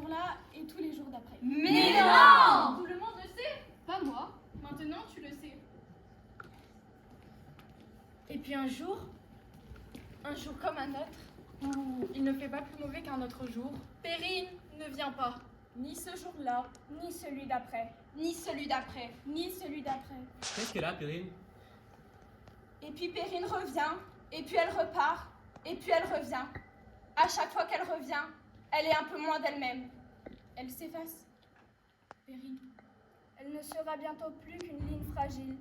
jour-là et tous les jours d'après. Mais non! Tout le monde le sait. Pas moi. Maintenant, tu le sais. Et puis un jour comme un autre, où il ne fait pas plus mauvais qu'un autre jour, Perrine ne vient pas. Ni ce jour-là, ni celui d'après, Ni celui d'après. ni celui d'après. Qu'est-ce qu'elle a, Perrine? Et puis Perrine revient, et puis elle repart, et puis elle revient. À chaque fois qu'elle revient, elle est un peu moins d'elle-même. Elle s'efface. Perrine. Elle ne sera bientôt plus qu'une ligne fragile,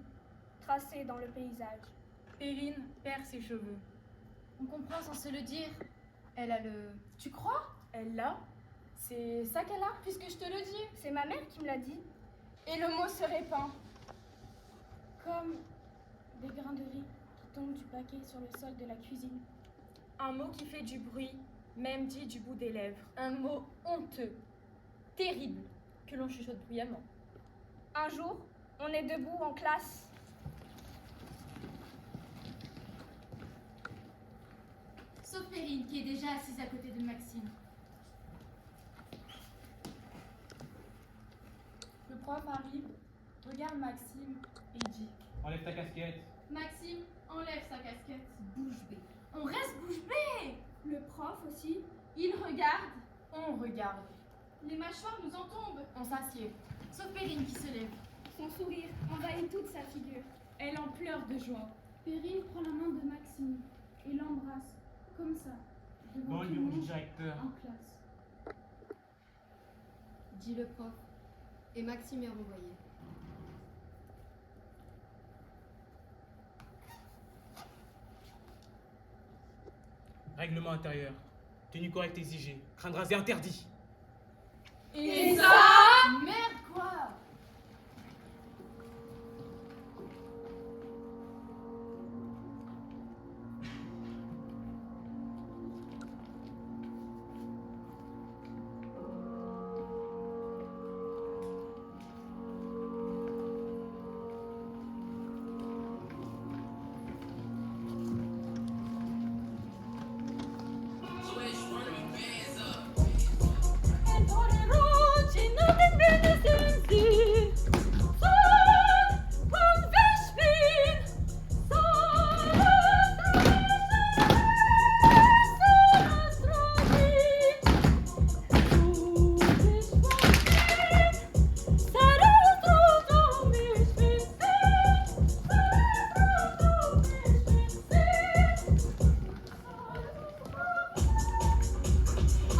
tracée dans le paysage. Perrine perd ses cheveux. On comprend sans se le dire. Elle a le... Tu crois? Elle l'a? C'est ça qu'elle a? Puisque je te le dis. C'est ma mère qui me l'a dit. Et le mot se répand. Comme des grains de riz qui tombent du paquet sur le sol de la cuisine. Un mot qui fait du bruit, même dit du bout des lèvres. Un mot honteux, terrible, que l'on chuchote bruyamment. Un jour, on est debout en classe. Sauf Perrine, qui est déjà assise à côté de Maxime. Le prof arrive, regarde Maxime et dit: Enlève ta casquette. Maxime, enlève sa casquette. Bouche bée. On reste bouche bée. Le prof aussi, il regarde. On regarde. Les mâchoires nous en tombent. On s'assied. Sauf Perrine qui se lève. Son sourire envahit toute sa figure. Elle en pleure de joie. Perrine prend la main de Maxime et l'embrasse, comme ça, devant Bon, tout le le numéro du monde directeur. en classe. Dit le prof. Et Maxime est renvoyé. Règlement intérieur. Tenue correcte exigée. Crâne rasé interdit. Et ça? Merde quoi!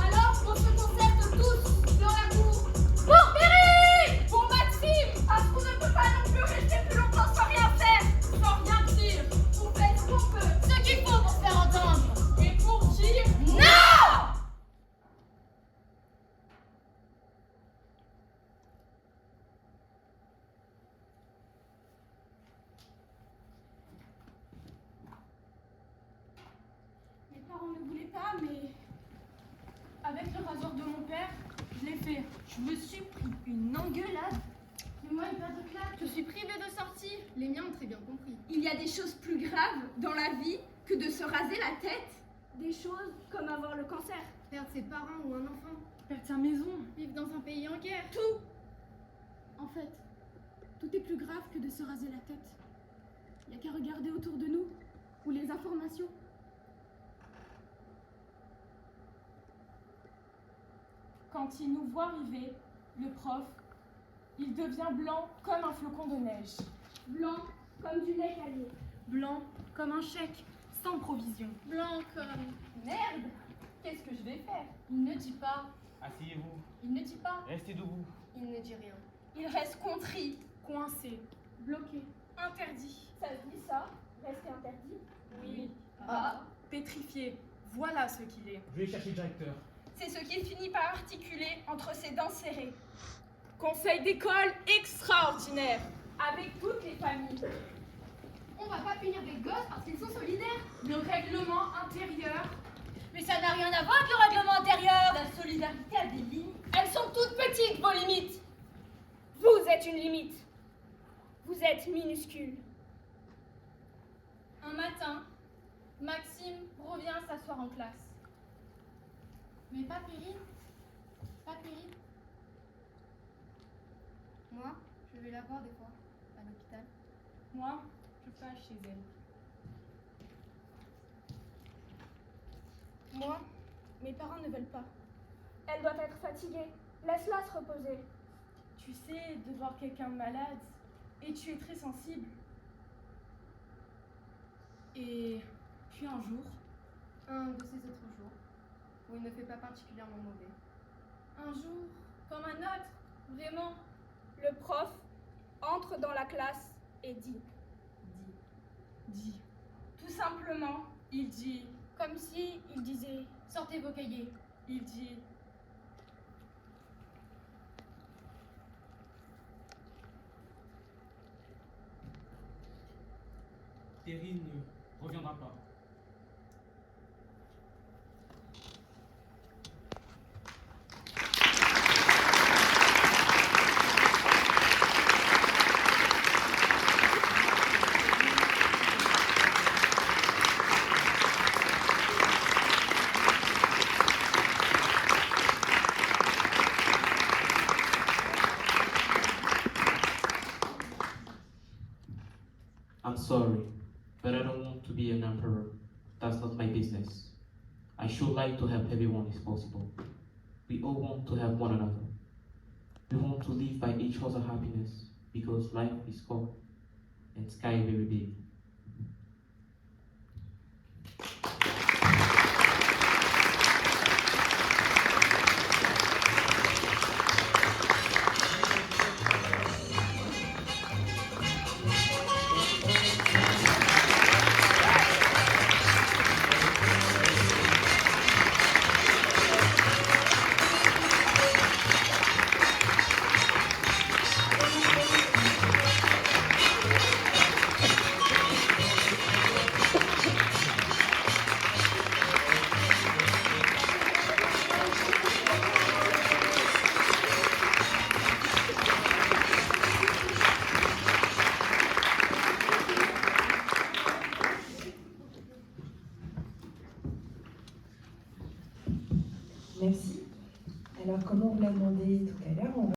Alors, on se concerte tous dans la cour. Pour Perrine! Pour Maxime! Parce qu'on ne peut pas non plus rester plus longtemps sans rien faire, sans rien dire. On fait ce qu'on peut. Ce qu'il faut pour se faire entendre! Et pour dire Non! Mes parents ne voulaient pas, mais avec le rasoir de mon père, je l'ai fait. Je me suis pris une engueulade. Mais moi, une paire de claques. je suis privée de sortie. Les miens ont très bien compris. Il y a des choses plus graves dans la vie que de se raser la tête. Des choses comme avoir le cancer. Perdre ses parents ou un enfant. Perdre sa maison. Vivre dans un pays en guerre. Tout. En fait, tout est plus grave que de se raser la tête. Il n'y a qu'à regarder autour de nous, ou les informations. Quand il nous voit arriver, le prof, il devient blanc comme un flocon de neige. Blanc comme du lait calé. Blanc comme un chèque, sans provision. Blanc comme... Merde! Qu'est-ce que je vais faire? Il ne dit pas. Asseyez-vous. Il ne dit pas. Restez debout. Il ne dit rien. Il reste contrit, coincé, bloqué, interdit. Ça se dit ça? Rester interdit? Oui. Ah. Pétrifié. Voilà ce qu'il est. Je vais chercher le directeur. C'est ce qu'il finit par articuler entre ses dents serrées. Conseil d'école extraordinaire, avec toutes les familles. On va pas punir les gosses parce qu'ils sont solidaires. Le règlement intérieur. Mais ça n'a rien à voir avec le règlement intérieur. La solidarité a des limites. Elles sont toutes petites, vos limites. Vous êtes une limite. Vous êtes minuscule. Un matin, Maxime revient s'asseoir en classe. Mais pas Perrine. Pas Perrine. Je vais la voir des fois, à l'hôpital. Moi, je passe chez elle. Moi, mes parents ne veulent pas. Elle doit être fatiguée. Laisse-la se reposer. Tu sais, de voir quelqu'un malade, et tu es très sensible. Et puis un jour, Un de ces autres jours, où il ne fait pas particulièrement mauvais. un jour, comme un autre, vraiment, le prof entre dans la classe et dit. Dit. Tout simplement, il dit, comme si il disait, Sortez vos cahiers. il dit. Terry ne reviendra pas. I'm sorry, but I don't want to be an emperor. That's not my business. I should like to help everyone if possible. We all want to help one another. We want to live by each other's happiness because life is short and sky very big. Merci. Alors, comme on vous l'a demandé tout à l'heure, on va